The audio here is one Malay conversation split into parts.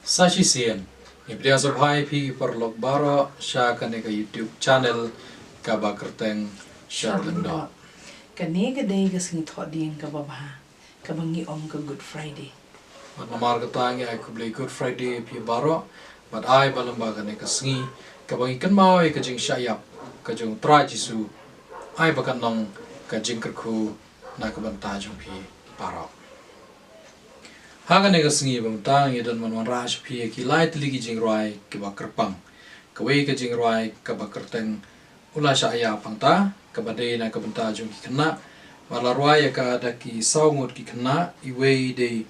Sashi Sian, Ibria Subhai P Perlok Baro, Shakane ka YouTube channel, Kabakerteng Lyngdoh. Kanega day gasing thodian kababha, kabangi ka Good Friday. But namar katang ay kublay Good Friday P Baro, but ay balamba kane kasingi, kabangi kan mau ay kajing syayap, kajing trajisu, ay bakan nong kajing kerku na kabantajong P Baro. Hagan ega singi bang tang yedan man raj phi ki light ligi jing roi ki ba kerpang kawei ka jing roi ka ba kerteng ula sha ya pangta ka ba de na ka banta jung ki kna wala roi ka da ki saungot ki kna I wei de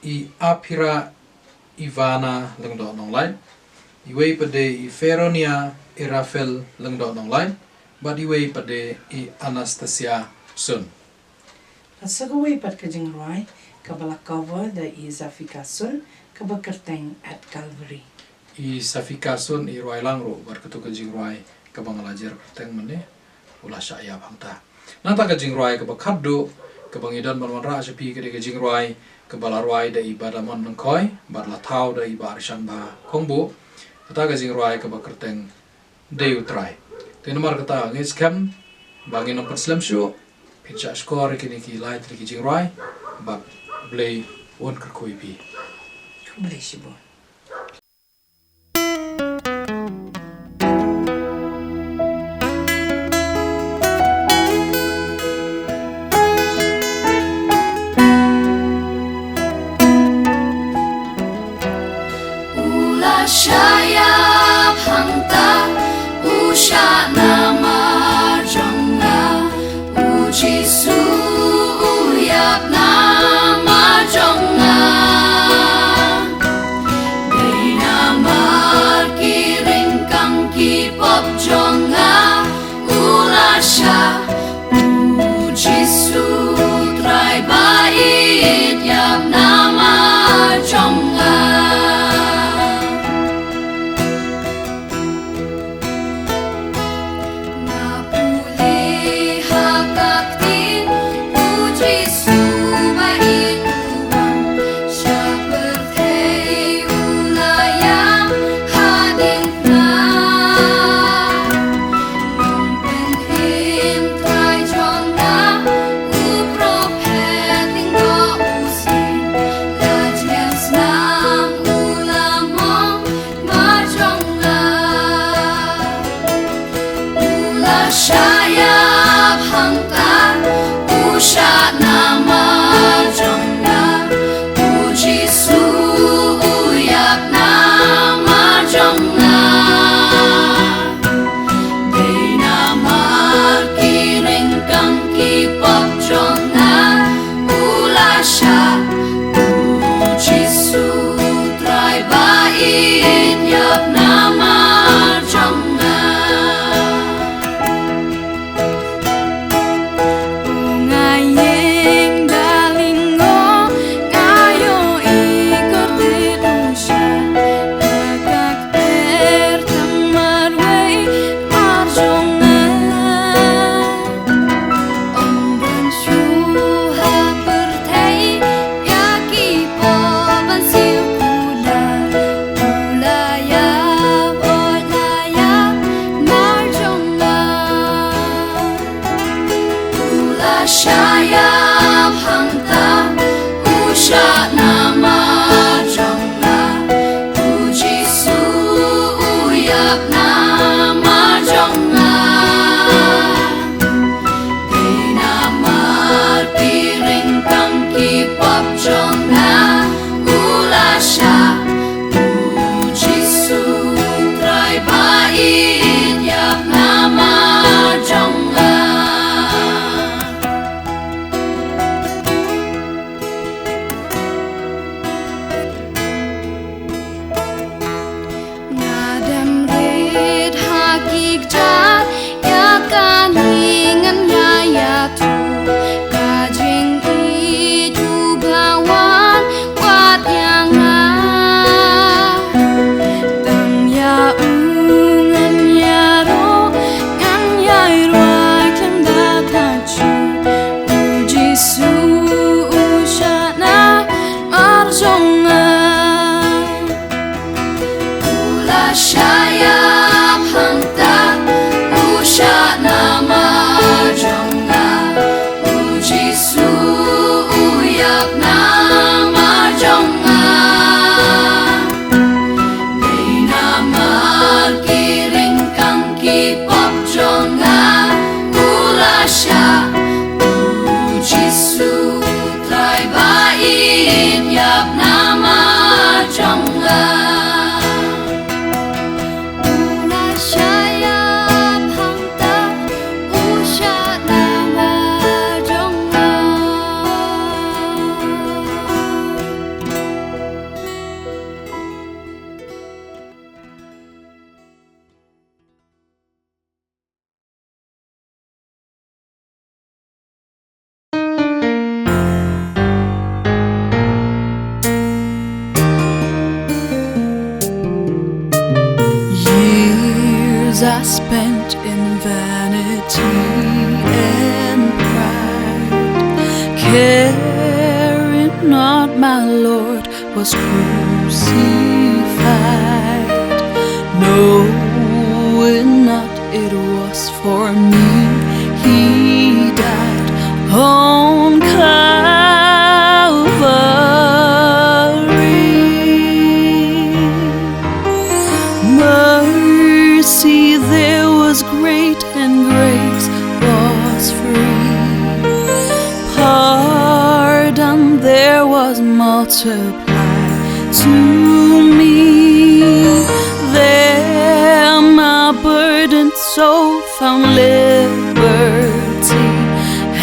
I apira Ivana Lyngdoh nong lai I wei pa de I Feronia I Rafael Lyngdoh nong lai ba I wei pa de I Anastasia Sun Kasagaway pat ka jing roi kabala cover da I Zafikasun kabakerteng at Calvary. I Zafikasun I roi langro berketu ka jing roi kabang lajar kerteng mane ula syaya bangta. Nata ka jing roi kabakaddo kabang idan man ra api ka jing roi kabala roi da I badaman nangkoi bar la thau da I barishan ba khongbo kata ka jing roi kabakerteng deu trai. Tenamar kata ngis kam bangin nomor slam show pitcha score kini ki light ki jing roi ba Blay won kerkoi pi. Blay sibon. Ula syayap hangta usha nama jonga uji suyap nama jonga day namar kiring kang kipop jonga ula sya uji sutrai bait yap nama jonga syayap hangta usha nama jonga uji suyap nama jonga day namar kiring kang kipop jonga ula sya uji sutrai bait yap nama jonga syayap hangta usha nama jonga uji suyap nama jonga day namar piring kang kipop jonga ula sya uji sutrai bait yap nama jonga I spent in vanity and pride, caring not my Lord was crucified, knowing not it was for me He died on Calvary. Mercy there was great and grace was free. Pardon there was multiplied to me. There my burdened soul found liberty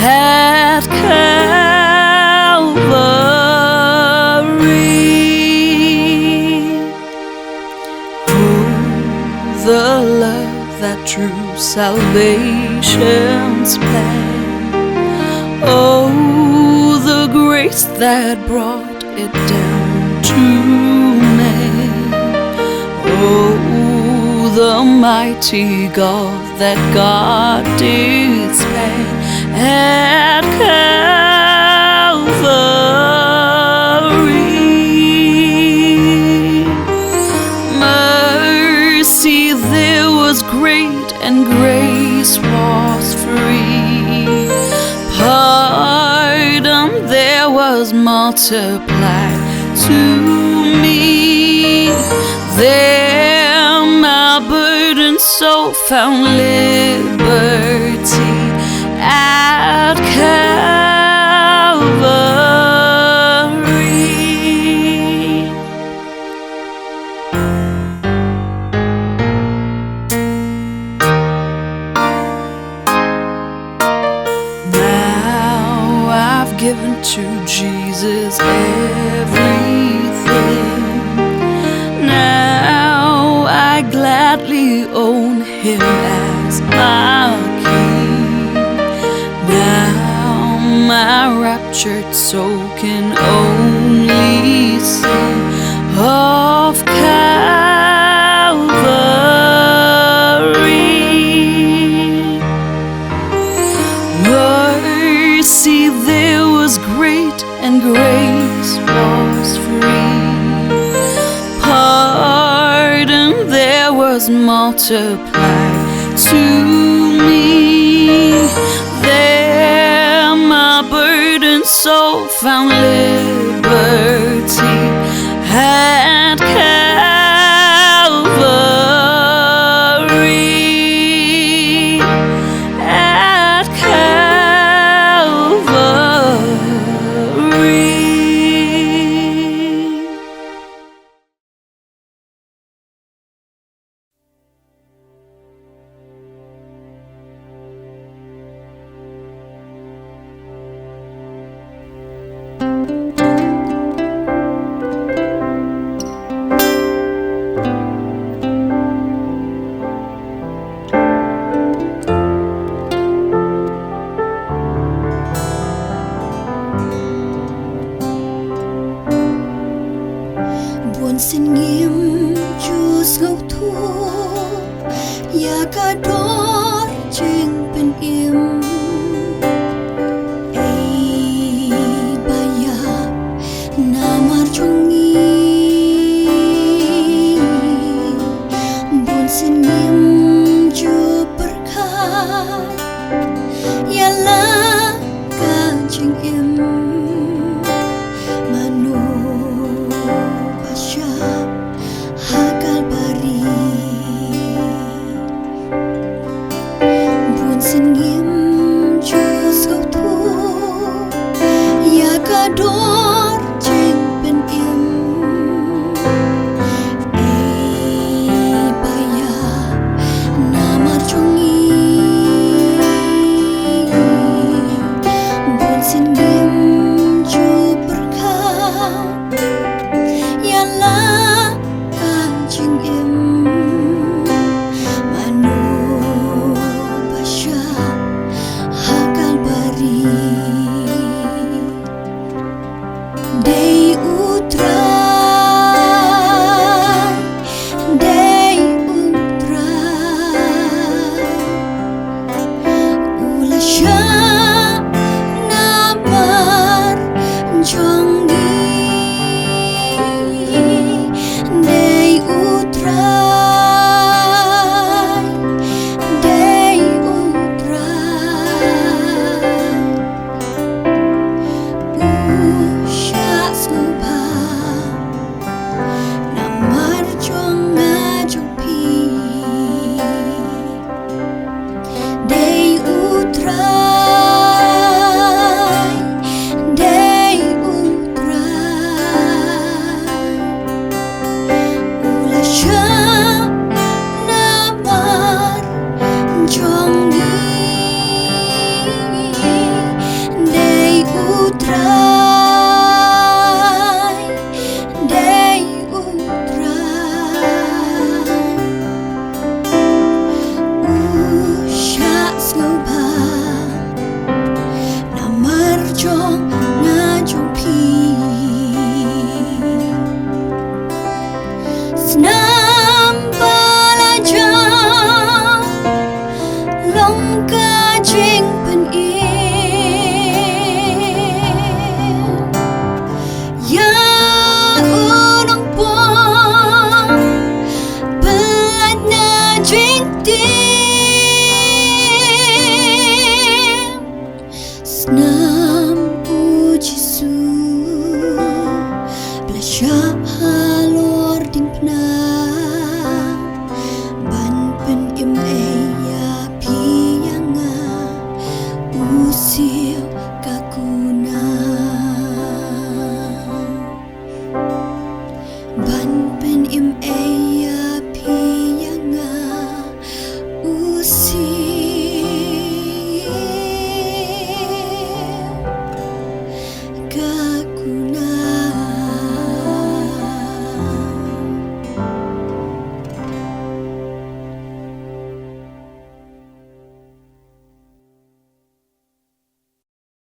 at Calvary. Oh, the love that true salvation's plan. Oh, the grace that brought it down to man. Oh, the mighty God that God did spare at Calvary. Mercy there was great and grace was free. Pardon there was multiplied to me. There my burdened soul found liberty at Calvary. Now I've given to Jesus everything. Now I gladly own Him as my King. Now my raptured soul can only sing of Calvary. Mercy there was great and grace was free. Pardon there was multiplied to me. There my burdened soul found liberty at Calvary. At Calvary. Buồn xin nghiêm Chúa ngâu thua, ya cả đó